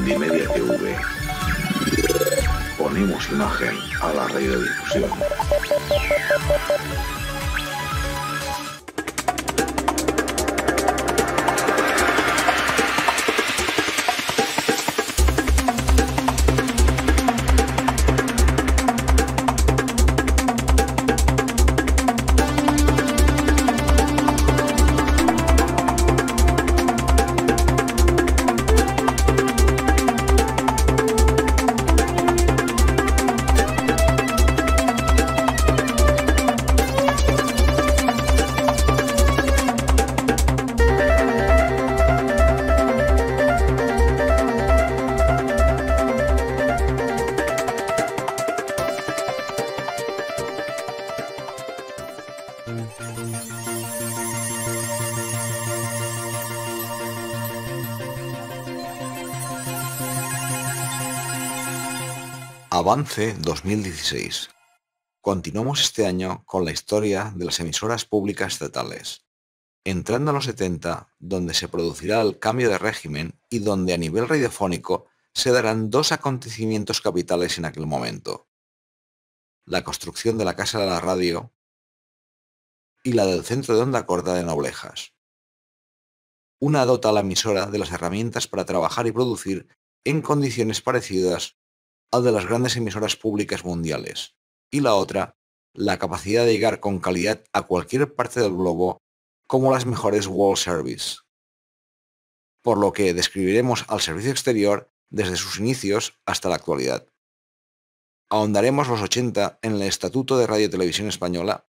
Multimedia TV. Ponemos imagen a la radiodifusión. Avance 2016. Continuamos este año con la historia de las emisoras públicas estatales, entrando a los 70, donde se producirá el cambio de régimen y donde a nivel radiofónico se darán dos acontecimientos capitales en aquel momento: la construcción de la Casa de la Radio y la del Centro de Onda Corta de Noblejas. Una dota a la emisora de las herramientas para trabajar y producir en condiciones parecidas al de las grandes emisoras públicas mundiales, y la otra, la capacidad de llegar con calidad a cualquier parte del globo como las mejores World Service. Por lo que describiremos al servicio exterior desde sus inicios hasta la actualidad. Ahondaremos los 80 en el Estatuto de Radio Televisión Española,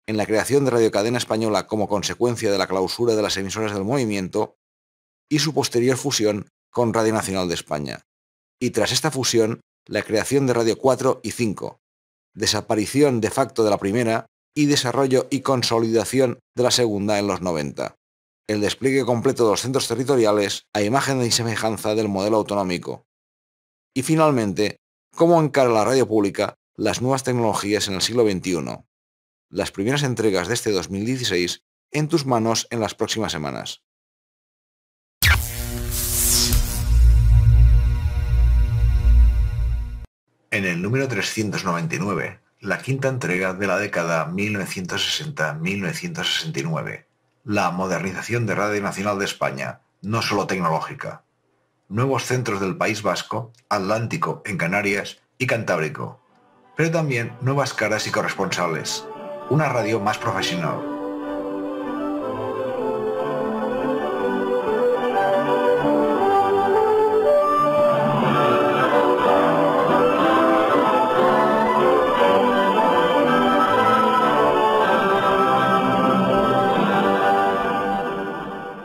en la creación de Radio Cadena Española como consecuencia de la clausura de las emisoras del movimiento y su posterior fusión con Radio Nacional de España, y tras esta fusión la creación de Radio 4 y 5, desaparición de facto de la primera y desarrollo y consolidación de la segunda en los 90, el despliegue completo de los centros territoriales a imagen y semejanza del modelo autonómico, y finalmente, cómo encara la radio pública las nuevas tecnologías en el siglo XXI. Las primeras entregas de este 2016 en tus manos en las próximas semanas. En el número 399, la quinta entrega de la década 1960-1969, la modernización de Radio Nacional de España, no solo tecnológica. Nuevos centros del País Vasco, Atlántico en Canarias y Cantábrico, pero también nuevas caras y corresponsales, una radio más profesional.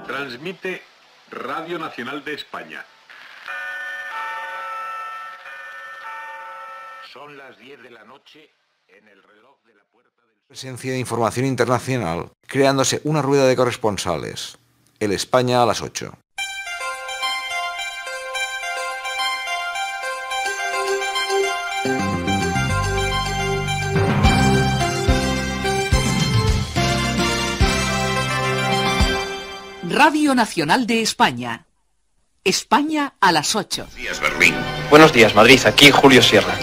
Transmite Radio Nacional de España. Son las 10 de la noche en el reloj de la puerta del... Presencia de información internacional, creándose una rueda de corresponsales. El España a las 8. Radio Nacional de España. España a las 8. Buenos días, Berlín. Buenos días, Madrid. Aquí Julio Sierra.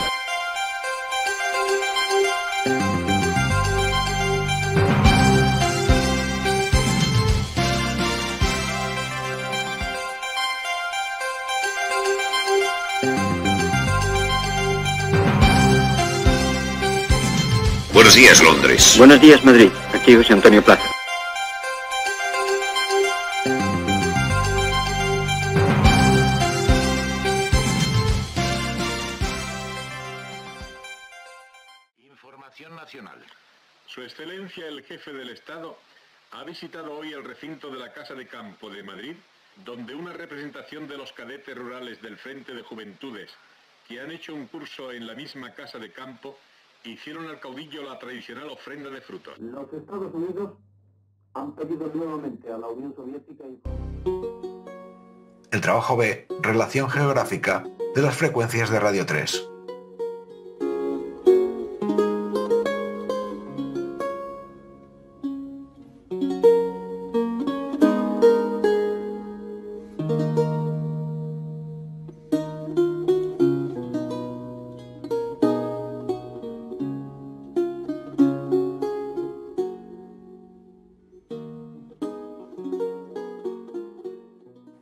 Buenos días, Londres. Buenos días, Madrid. Aquí José Antonio Plaza. Información nacional. Su Excelencia el Jefe del Estado ha visitado hoy el recinto de la Casa de Campo de Madrid, donde una representación de los cadetes rurales del Frente de Juventudes, que han hecho un curso en la misma Casa de Campo, hicieron al caudillo la tradicional ofrenda de frutos. Los Estados Unidos han pedido nuevamente a la Unión Soviética... El trabajo B, relación geográfica de las frecuencias de Radio 3.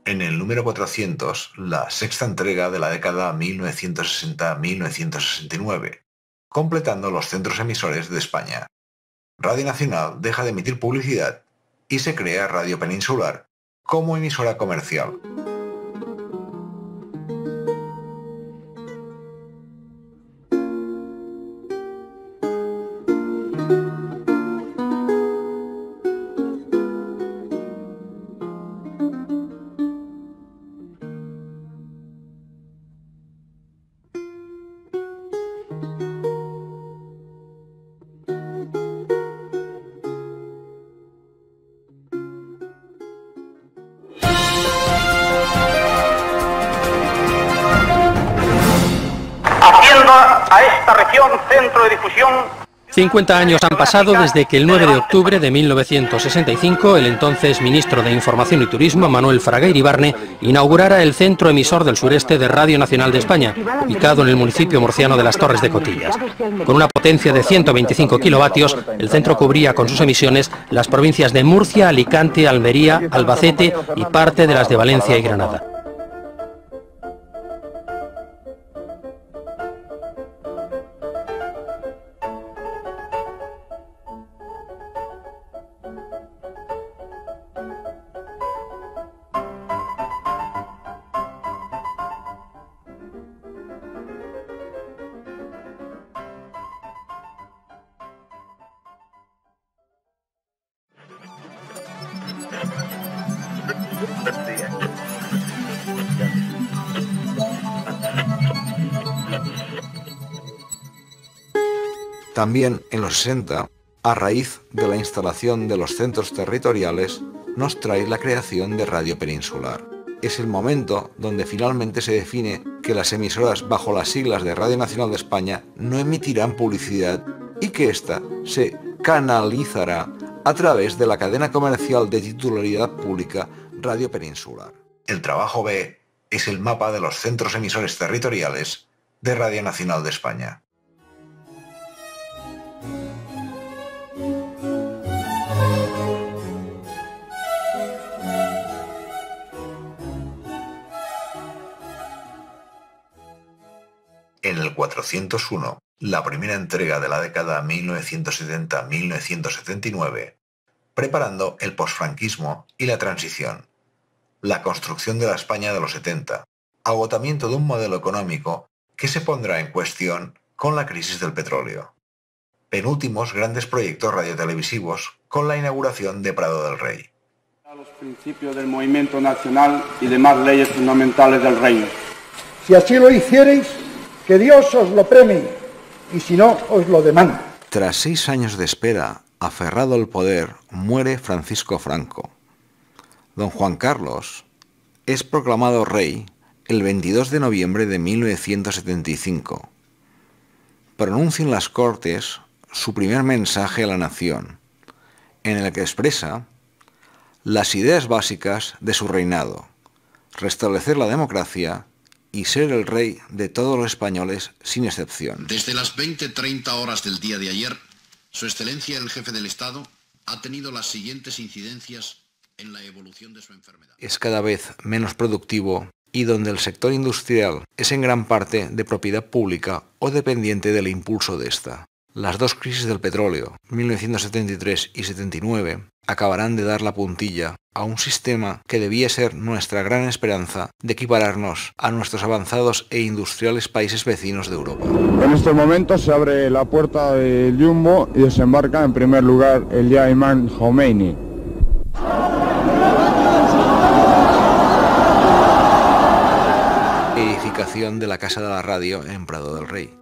En el número 400, la sexta entrega de la década 1960-1969, completando los centros emisores de España. Radio Nacional deja de emitir publicidad y se crea Radio Peninsular como emisora comercial. A esta región centro de difusión. 50 años han pasado desde que el 9 de octubre de 1965 el entonces ministro de Información y Turismo, Manuel Fraga Iribarne, inaugurara el centro emisor del sureste de Radio Nacional de España, ubicado en el municipio murciano de Las Torres de Cotillas. Con una potencia de 125 kilovatios, el centro cubría con sus emisiones las provincias de Murcia, Alicante, Almería, Albacete y parte de las de Valencia y Granada. También en los 60, a raíz de la instalación de los centros territoriales, nos trae la creación de Radio Peninsular. Es el momento donde finalmente se define que las emisoras bajo las siglas de Radio Nacional de España no emitirán publicidad y que ésta se canalizará a través de la cadena comercial de titularidad pública Radio Peninsular. El trabajo B es el mapa de los centros emisores territoriales de Radio Nacional de España. En el 401, la primera entrega de la década 1970-1979, preparando el posfranquismo y la transición, la construcción de la España de los 70, agotamiento de un modelo económico que se pondrá en cuestión con la crisis del petróleo. Penúltimos grandes proyectos radiotelevisivos con la inauguración de Prado del Rey. Los principios del movimiento nacional y demás leyes fundamentales del reino. Si así lo hiciereis, que Dios os lo premie, y si no, os lo demanda. Tras 6 años de espera, aferrado al poder, muere Francisco Franco. Don Juan Carlos es proclamado rey el 22 de noviembre de 1975. Pronuncia en las Cortes su primer mensaje a la nación, en el que expresa las ideas básicas de su reinado: restablecer la democracia y ser el rey de todos los españoles sin excepción. Desde las 20:30 horas del día de ayer, Su Excelencia el Jefe del Estado ha tenido las siguientes incidencias en la evolución de su enfermedad. Es cada vez menos productivo y donde el sector industrial es en gran parte de propiedad pública o dependiente del impulso de esta. Las dos crisis del petróleo, 1973 y 79, acabarán de dar la puntilla a un sistema que debía ser nuestra gran esperanza de equipararnos a nuestros avanzados e industriales países vecinos de Europa. En estos momentos se abre la puerta del Jumbo y desembarca en primer lugar el Imam Khomeini. Edificación de la Casa de la Radio en Prado del Rey.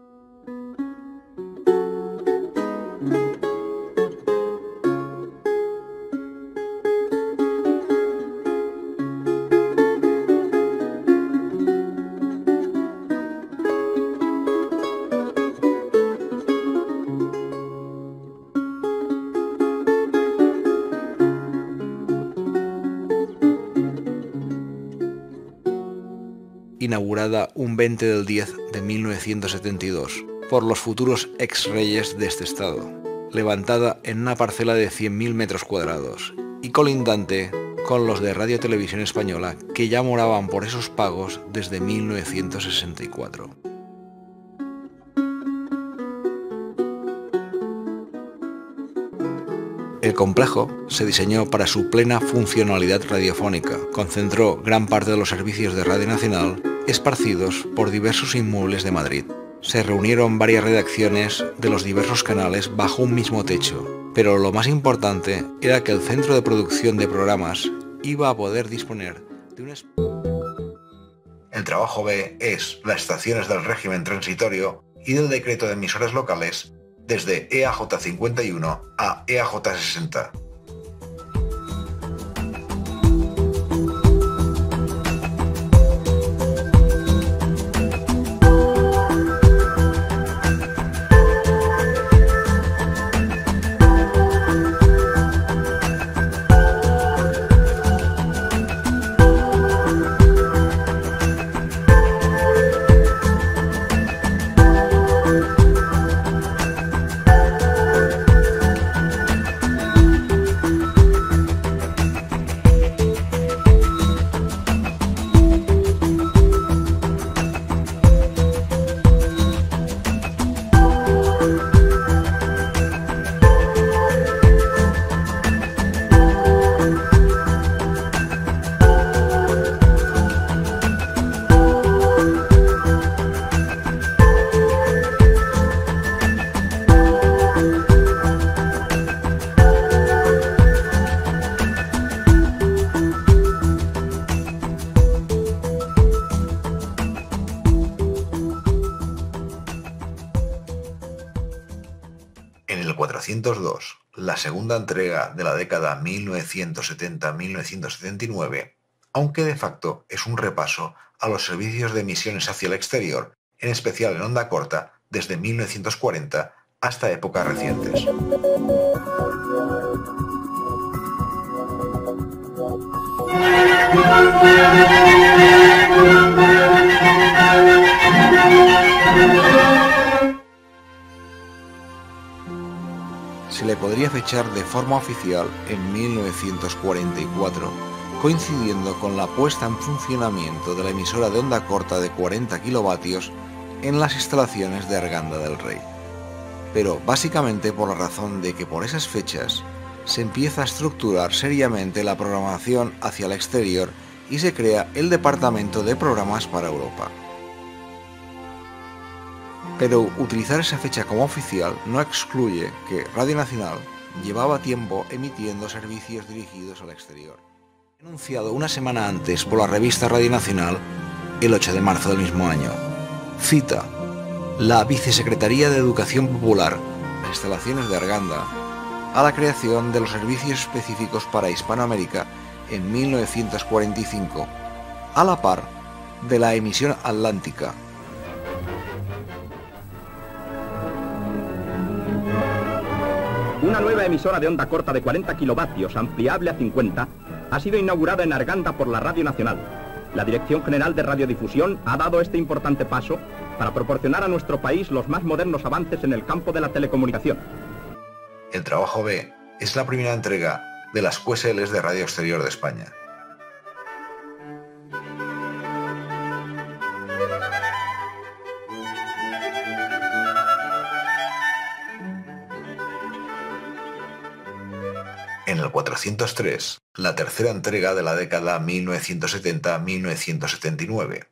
Inaugurada un 20 del 10 de 1972 por los futuros ex-reyes de este estado, levantada en una parcela de 100.000 metros cuadrados y colindante con los de Radio Televisión Española, que ya moraban por esos pagos desde 1964. El complejo se diseñó para su plena funcionalidad radiofónica, concentró gran parte de los servicios de Radio Nacional esparcidos por diversos inmuebles de Madrid. Se reunieron varias redacciones de los diversos canales bajo un mismo techo, pero lo más importante era que el centro de producción de programas iba a poder disponer de un... El trabajo B es las estaciones del régimen transitorio y del decreto de emisoras locales desde EAJ 51 a EAJ 60. En el 402, la segunda entrega de la década 1970-1979, aunque de facto es un repaso a los servicios de emisiones hacia el exterior, en especial en onda corta, desde 1940 hasta épocas recientes. Se le podría fechar de forma oficial en 1944, coincidiendo con la puesta en funcionamiento de la emisora de onda corta de 40 kilovatios en las instalaciones de Arganda del Rey. Pero básicamente por la razón de que por esas fechas se empieza a estructurar seriamente la programación hacia el exterior y se crea el Departamento de Programas para Europa. Pero utilizar esa fecha como oficial no excluye que Radio Nacional llevaba tiempo emitiendo servicios dirigidos al exterior. Anunciado una semana antes por la revista Radio Nacional, el 8 de marzo del mismo año. Cita: la Vicesecretaría de Educación Popular, las instalaciones de Arganda, a la creación de los servicios específicos para Hispanoamérica en 1945, a la par de la emisión atlántica. Una nueva emisora de onda corta de 40 kilovatios, ampliable a 50, ha sido inaugurada en Arganda por la Radio Nacional. La Dirección General de Radiodifusión ha dado este importante paso para proporcionar a nuestro país los más modernos avances en el campo de la telecomunicación. El trabajo B es la primera entrega de las QSLs de Radio Exterior de España. En el 403, la tercera entrega de la década 1970-1979,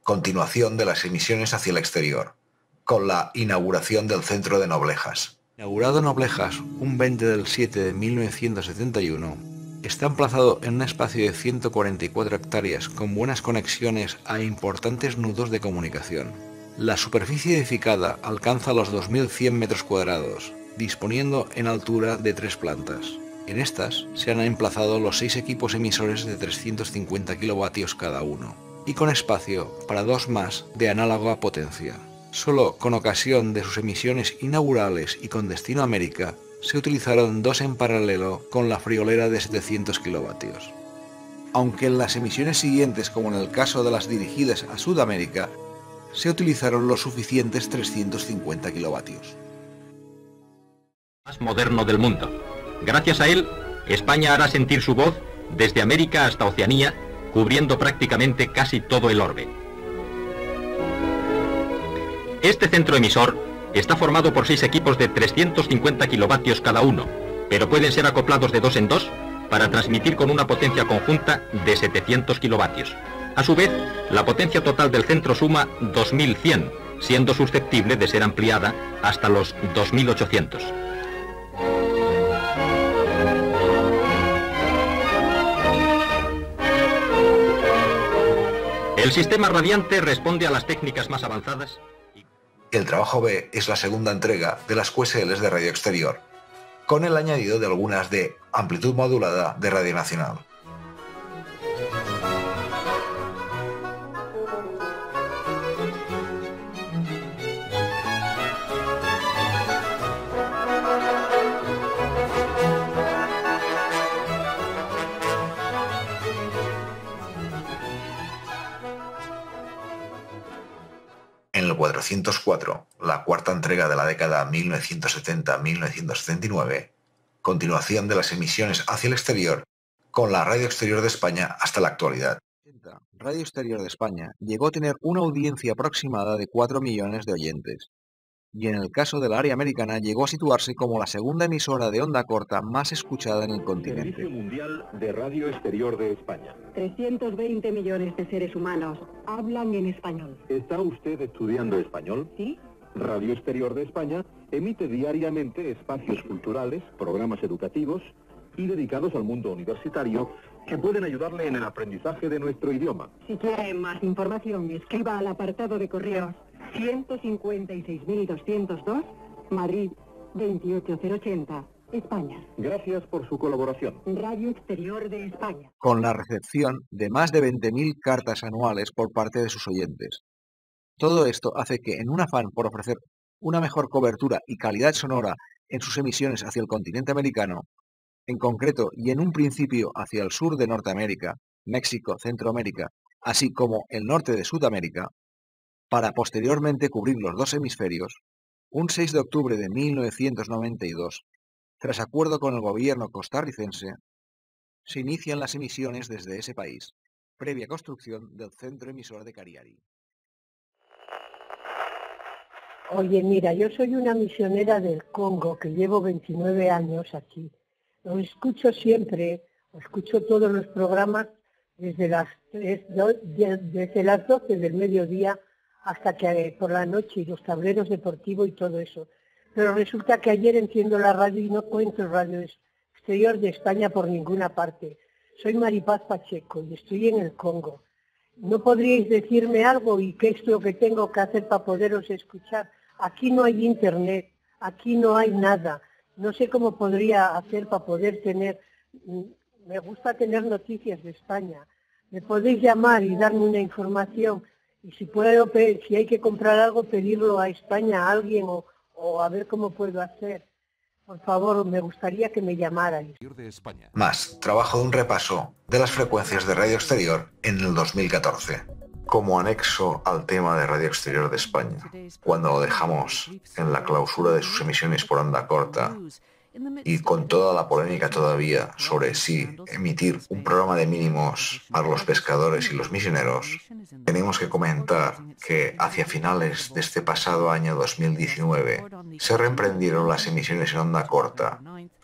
continuación de las emisiones hacia el exterior, con la inauguración del Centro de Noblejas. Inaugurado en Noblejas un 20 del 7 de 1971, está emplazado en un espacio de 144 hectáreas con buenas conexiones a importantes nudos de comunicación. La superficie edificada alcanza los 2.100 metros cuadrados, disponiendo en altura de 3 plantas. En estas se han emplazado los 6 equipos emisores de 350 kilovatios cada uno, y con espacio para 2 más de análoga potencia. Solo con ocasión de sus emisiones inaugurales y con destino a América, se utilizaron 2 en paralelo con la friolera de 700 kilovatios. Aunque en las emisiones siguientes, como en el caso de las dirigidas a Sudamérica, se utilizaron los suficientes 350 kilovatios. Más moderno del mundo. Gracias a él, España hará sentir su voz desde América hasta Oceanía, cubriendo prácticamente casi todo el orbe. Este centro emisor está formado por 6 equipos de 350 kilovatios cada uno, pero pueden ser acoplados de 2 en 2 para transmitir con una potencia conjunta de 700 kilovatios. A su vez, la potencia total del centro suma 2100, siendo susceptible de ser ampliada hasta los 2800. El sistema radiante responde a las técnicas más avanzadas. El trabajo B es la segunda entrega de las QSLs de Radio Exterior, con el añadido de algunas de amplitud modulada de Radio Nacional. En el 404, la cuarta entrega de la década 1970-1979, continuación de las emisiones hacia el exterior, con la Radio Exterior de España hasta la actualidad. Radio Exterior de España llegó a tener una audiencia aproximada de 4 millones de oyentes, y en el caso del área americana llegó a situarse como la segunda emisora de onda corta más escuchada en el continente. Servicio Mundial de Radio Exterior de España. 320 millones de seres humanos hablan en español. ¿Está usted estudiando español? Sí. Radio Exterior de España emite diariamente espacios culturales, programas educativos y dedicados al mundo universitario que pueden ayudarle en el aprendizaje de nuestro idioma. Si quiere más información, escriba al apartado de correos 156.202, Madrid 28080, España. Gracias por su colaboración. Radio Exterior de España. Con la recepción de más de 20.000 cartas anuales por parte de sus oyentes. Todo esto hace que, en un afán por ofrecer una mejor cobertura y calidad sonora en sus emisiones hacia el continente americano, en concreto y en un principio hacia el sur de Norteamérica, México, Centroamérica, así como el norte de Sudamérica, para posteriormente cubrir los dos hemisferios, un 6 de octubre de 1992, tras acuerdo con el gobierno costarricense, se inician las emisiones desde ese país, previa construcción del centro emisor de Cariari. Oye, mira, yo soy una misionera del Congo que llevo 29 años aquí. Lo escucho siempre, escucho todos los programas desde las 12 del mediodía hasta que por la noche, y los tableros deportivos y todo eso. Pero resulta que ayer enciendo la radio y no encuentro Radio Exterior de España por ninguna parte. Soy Maripaz Pacheco y estoy en el Congo. ¿No podríais decirme algo y qué es lo que tengo que hacer para poderos escuchar? Aquí no hay internet, aquí no hay nada. No sé cómo podría hacer para poder tener... Me gusta tener noticias de España. Me podéis llamar y darme una información. Y si puedo, si hay que comprar algo, pedirlo a España a alguien o a ver cómo puedo hacer. Por favor, me gustaría que me llamarais. Más trabajo de un repaso de las frecuencias de Radio Exterior en el 2014. Como anexo al tema de Radio Exterior de España, cuando lo dejamos en la clausura de sus emisiones por onda corta, y con toda la polémica todavía sobre si emitir un programa de mínimos para los pescadores y los misioneros, tenemos que comentar que hacia finales de este pasado año 2019 se reemprendieron las emisiones en onda corta,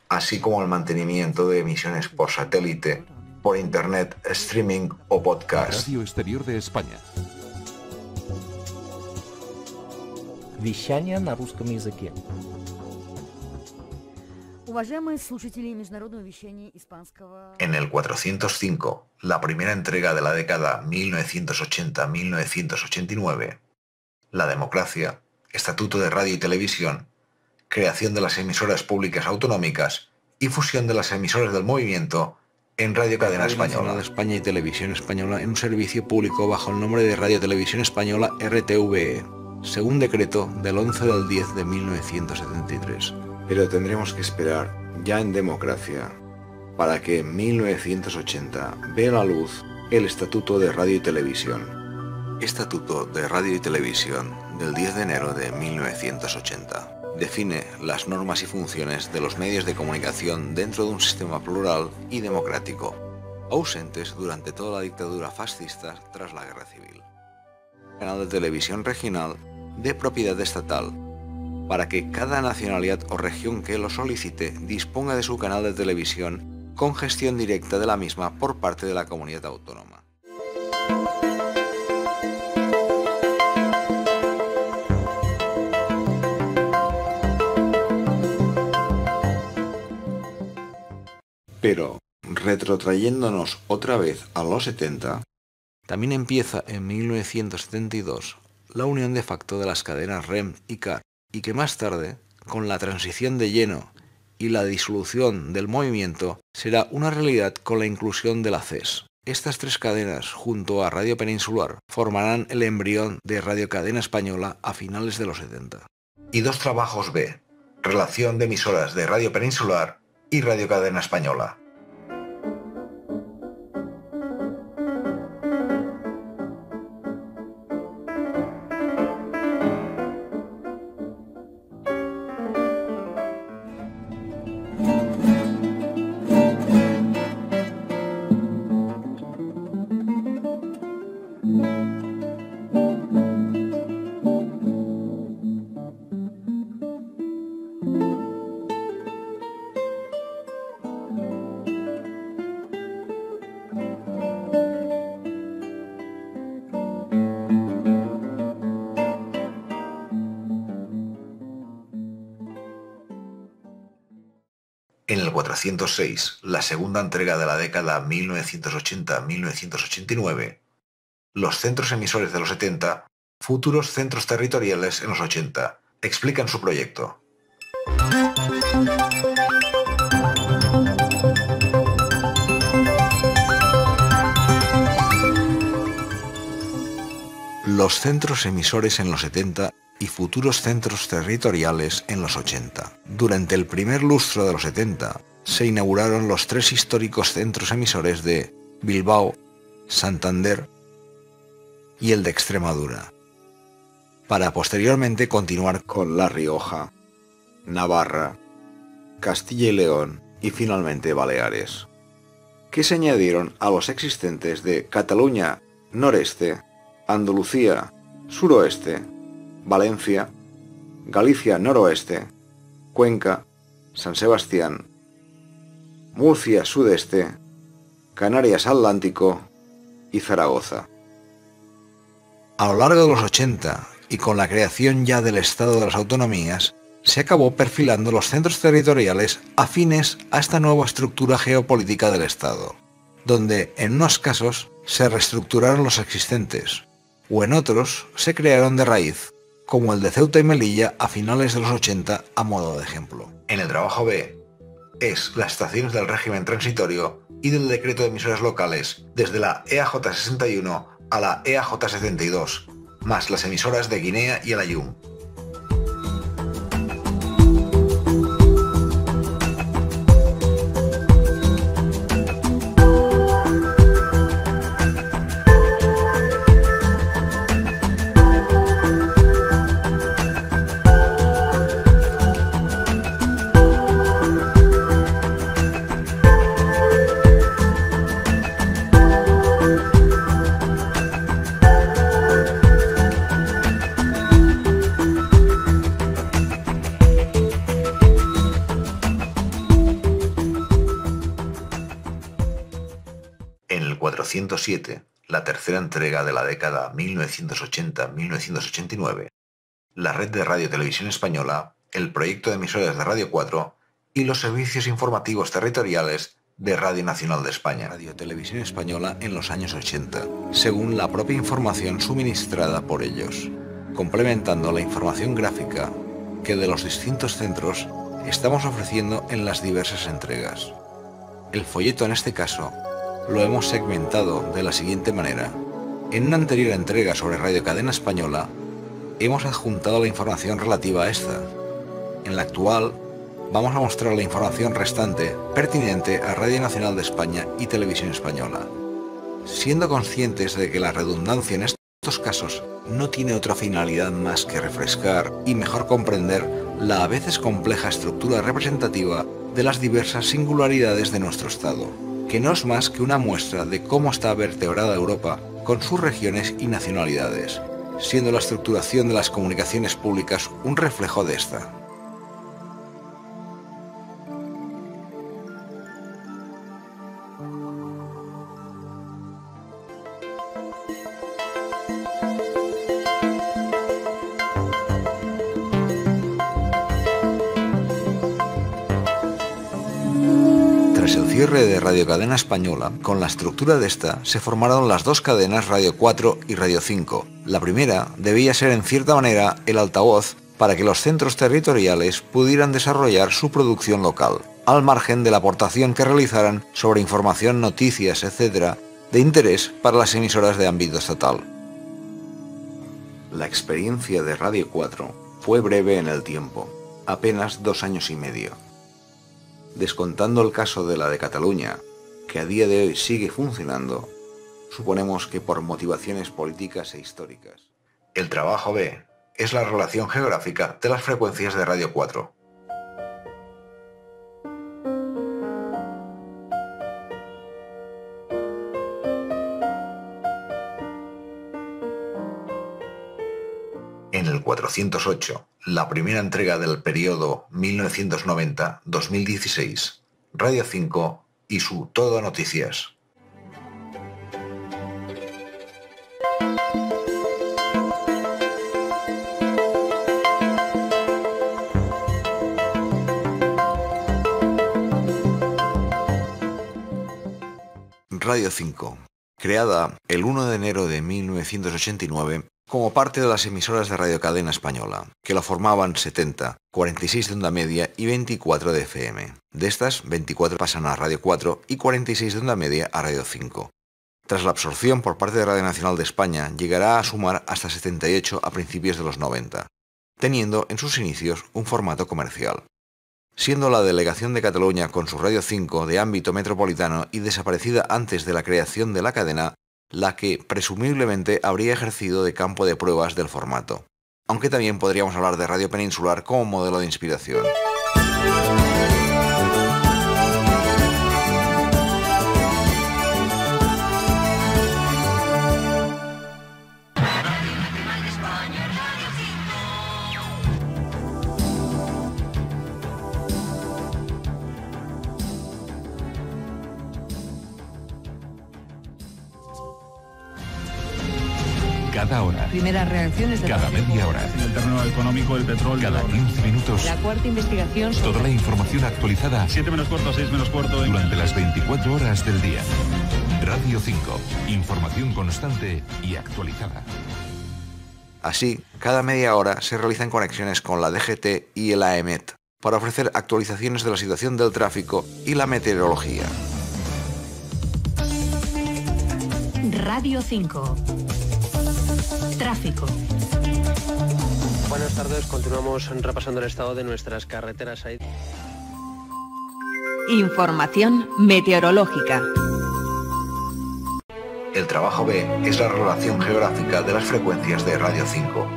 así como el mantenimiento de emisiones por satélite, por internet, streaming o podcast. Radio Exterior de España. Вещание на русском языке. En el 405, la primera entrega de la década 1980-1989, la democracia, estatuto de radio y televisión, creación de las emisoras públicas autonómicas y fusión de las emisoras del movimiento en Radio Cadena Española de España y Televisión Española en un servicio público bajo el nombre de Radio Televisión Española RTVE, según decreto del 11 del 10 de 1973. Pero tendremos que esperar, ya en democracia, para que en 1980 vea la luz el Estatuto de Radio y Televisión. Estatuto de Radio y Televisión del 10 de enero de 1980. Define las normas y funciones de los medios de comunicación dentro de un sistema plural y democrático. ausentes durante toda la dictadura fascista tras la Guerra Civil. Canal de televisión regional de propiedad estatal, para que cada nacionalidad o región que lo solicite disponga de su canal de televisión con gestión directa de la misma por parte de la comunidad autónoma. Pero, retrotrayéndonos otra vez a los 70, también empieza en 1972 la unión de facto de las cadenas REM y CAR, y que más tarde, con la transición de lleno y la disolución del movimiento, será una realidad con la inclusión de la CES. Estas tres cadenas, junto a Radio Peninsular, formarán el embrión de Radio Cadena Española a finales de los 70. Y dos trabajos B, relación de emisoras de Radio Peninsular y Radio Cadena Española. En el 406, la segunda entrega de la década 1980-1989, los centros emisores de los 70, futuros centros territoriales en los 80, explican su proyecto. Los centros emisores en los 70 y futuros centros territoriales en los 80. Durante el primer lustro de los 70 se inauguraron los tres históricos centros emisores de Bilbao, Santander y el de Extremadura, para posteriormente continuar con La Rioja, Navarra, Castilla y León y finalmente Baleares, que se añadieron a los existentes de Cataluña Noreste, Andalucía Suroeste, Valencia, Galicia Noroeste, Cuenca, San Sebastián, Murcia Sudeste, Canarias Atlántico y Zaragoza. A lo largo de los 80, y con la creación ya del Estado de las Autonomías, se acabó perfilando los centros territoriales afines a esta nueva estructura geopolítica del Estado, donde en unos casos se reestructuraron los existentes, o en otros se crearon de raíz, como el de Ceuta y Melilla a finales de los 80 a modo de ejemplo. En el trabajo B es las estaciones del régimen transitorio y del decreto de emisoras locales desde la EAJ 61 a la EAJ 72, más las emisoras de Guinea y el Ayun. En el 407, la tercera entrega de la década 1980-1989, la red de Radio Televisión Española, el proyecto de emisoras de Radio 4 y los servicios informativos territoriales de Radio Nacional de España. Radio Televisión Española en los años 80, según la propia información suministrada por ellos, complementando la información gráfica que de los distintos centros estamos ofreciendo en las diversas entregas. El folleto en este caso lo hemos segmentado de la siguiente manera. En una anterior entrega sobre Radio Cadena Española, hemos adjuntado la información relativa a esta. En la actual, vamos a mostrar la información restante pertinente a Radio Nacional de España y Televisión Española, siendo conscientes de que la redundancia en estos casos no tiene otra finalidad más que refrescar y mejor comprender la a veces compleja estructura representativa de las diversas singularidades de nuestro Estado. que no es más que una muestra de cómo está vertebrada Europa con sus regiones y nacionalidades, siendo la estructuración de las comunicaciones públicas un reflejo de esta. Tras el cierre de Radio Cadena Española, con la estructura de esta se formaron las dos cadenas Radio 4 y Radio 5. La primera debía ser en cierta manera el altavoz para que los centros territoriales pudieran desarrollar su producción local, al margen de la aportación que realizaran sobre información, noticias, etc., de interés para las emisoras de ámbito estatal. La experiencia de Radio 4 fue breve en el tiempo, apenas 2 años y medio. Descontando el caso de la de Cataluña, que a día de hoy sigue funcionando, suponemos que por motivaciones políticas e históricas. El trabajo B es la relación geográfica de las frecuencias de Radio 4. En el 408, la primera entrega del periodo 1990-2016, Radio 5 y su Todo Noticias. Radio 5, creada el 1 de enero de 1989, como parte de las emisoras de Radio Cadena Española, que la formaban 70, 46 de onda media y 24 de FM. De estas, 24 pasan a Radio 4 y 46 de onda media a Radio 5. Tras la absorción por parte de Radio Nacional de España, llegará a sumar hasta 78 a principios de los 90, teniendo en sus inicios un formato comercial. Siendo la Delegación de Cataluña con su Radio 5 de ámbito metropolitano y desaparecida antes de la creación de la cadena, la que presumiblemente habría ejercido de campo de pruebas del formato, aunque también podríamos hablar de Radio Peninsular como modelo de inspiración. Cada hora. Primeras reacciones de cada media hora. En el terreno económico, el petróleo. Cada 15 minutos. La cuarta investigación. Toda la información actualizada. 7 menos cuarto, 6 menos cuarto. Durante las 24 horas del día. Radio 5. Información constante y actualizada. Así, cada media hora se realizan conexiones con la DGT y el AEMET para ofrecer actualizaciones de la situación del tráfico y la meteorología. Radio 5. Tráfico. Buenas tardes, continuamos repasando el estado de nuestras carreteras. Información meteorológica. El trabajo B es la relación geográfica de las frecuencias de Radio 5.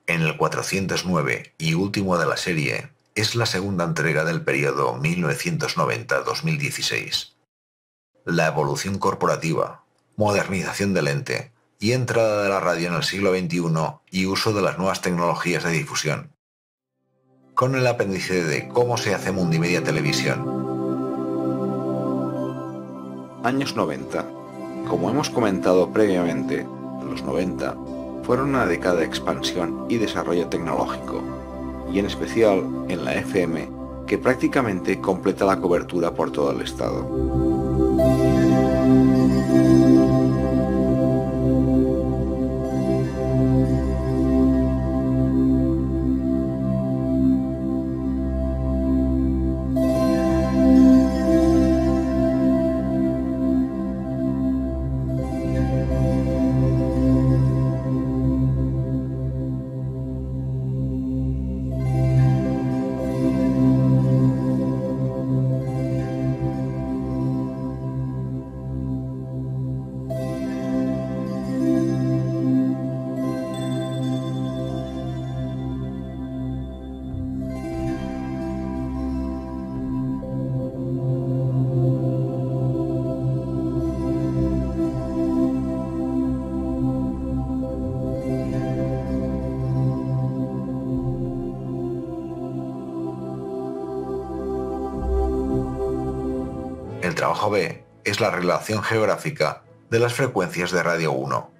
En el 409 y último de la serie, es la segunda entrega del periodo 1990-2016. La evolución corporativa, modernización del ente y entrada de la radio en el siglo XXI y uso de las nuevas tecnologías de difusión. Con el apéndice de cómo se hace Mundimedia Televisión. Años 90. Como hemos comentado previamente, los 90 fueron una década de expansión y desarrollo tecnológico, y en especial en la FM, que prácticamente completa la cobertura por todo el estado. trabajo B es la relación geográfica de las frecuencias de Radio 1.